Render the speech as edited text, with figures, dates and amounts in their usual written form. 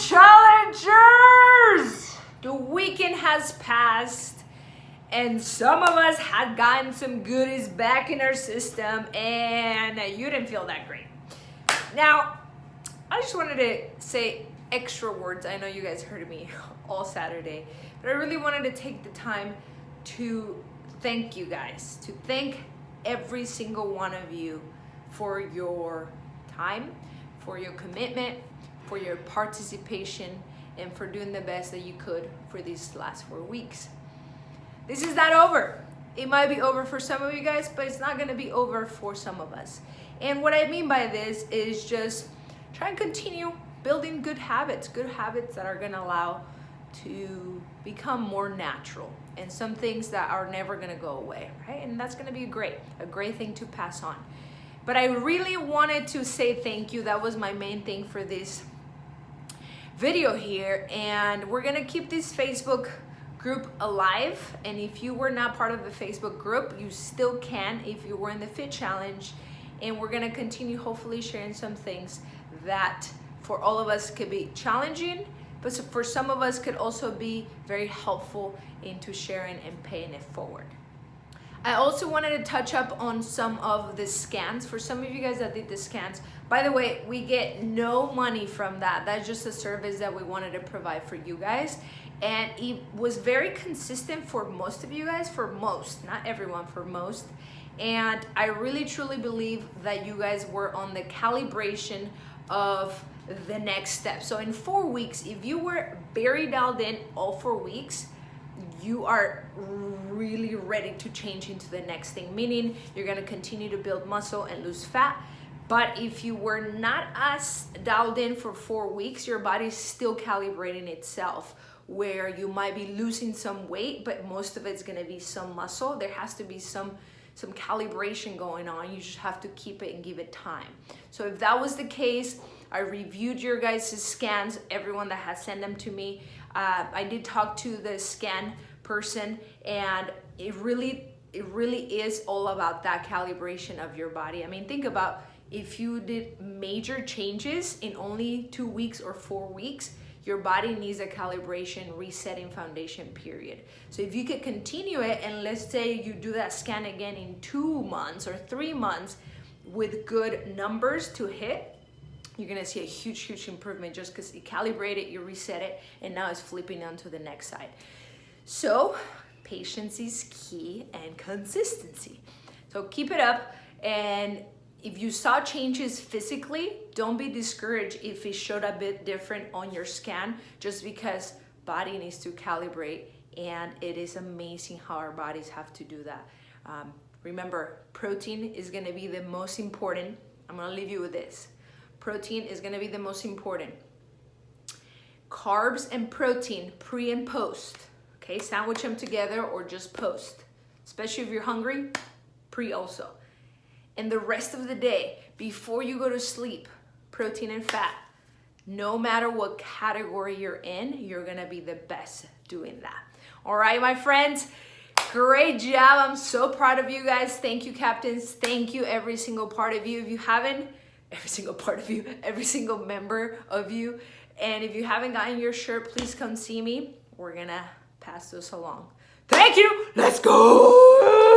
challengers! The weekend has passed and some of us had gotten some goodies back in our system and you didn't feel that great. Now, I just wanted to say extra words. I know you guys heard me all Saturday, but I really wanted to take the time to thank you guys, to thank every single one of you for your time, for your commitment, for your participation, and for doing the best that you could for these last 4 weeks. This is not over. It might be over for some of you guys, but it's not gonna be over for some of us. And what I mean by this is just try and continue building good habits that are gonna allow to become more natural, and some things that are never gonna go away, right? And that's gonna be a great thing to pass on. But I really wanted to say thank you. That was my main thing for this video here. And we're gonna keep this Facebook group alive. And if you were not part of the Facebook group, you still can if you were in the Fit Challenge. And we're gonna continue hopefully sharing some things that for all of us could be challenging, but for some of us could also be very helpful into sharing and paying it forward. I also wanted to touch up on some of the scans. For some of you guys that did the scans, by the way, we get no money from that. That's just a service that we wanted to provide for you guys. And it was very consistent for most of you guys, for most, not everyone, for most. And I really truly believe that you guys were on the calibration of the next step. So in 4 weeks, if you were very dialed in all 4 weeks, you are really ready to change into the next thing, meaning you're gonna continue to build muscle and lose fat. But if you were not as dialed in for 4 weeks, your body's still calibrating itself, where you might be losing some weight, but most of it's gonna be some muscle. There has to be some calibration going on. You just have to keep it and give it time. So if that was the case, I reviewed your guys' scans, everyone that has sent them to me. I did talk to the scan person, and it really is all about that calibration of your body. I mean, think about if you did major changes in only 2 weeks or 4 weeks, your body needs a calibration, resetting foundation period. So if you could continue it, and let's say you do that scan again in 2 months or 3 months with good numbers to hit, you're gonna see a huge improvement just because you calibrate it, you reset it, and now it's flipping on to the next side. So patience is key, and consistency. So keep it up, and if you saw changes physically, don't be discouraged if it showed a bit different on your scan, just because body needs to calibrate, and it is amazing how our bodies have to do that. Remember, protein is gonna be the most important. I'm gonna leave you with this. Protein is gonna be the most important. Carbs and protein, pre and post. Okay, sandwich them together or just post. Especially if you're hungry, pre also. And the rest of the day, before you go to sleep, protein and fat. No matter what category you're in, you're gonna be the best doing that. All right, my friends, great job. I'm so proud of you guys. Thank you, captains. Thank you, every single part of you. If you haven't, every single part of you, every single member of you. And if you haven't gotten your shirt, please come see me. We're gonna pass this along. Thank you. Let's go.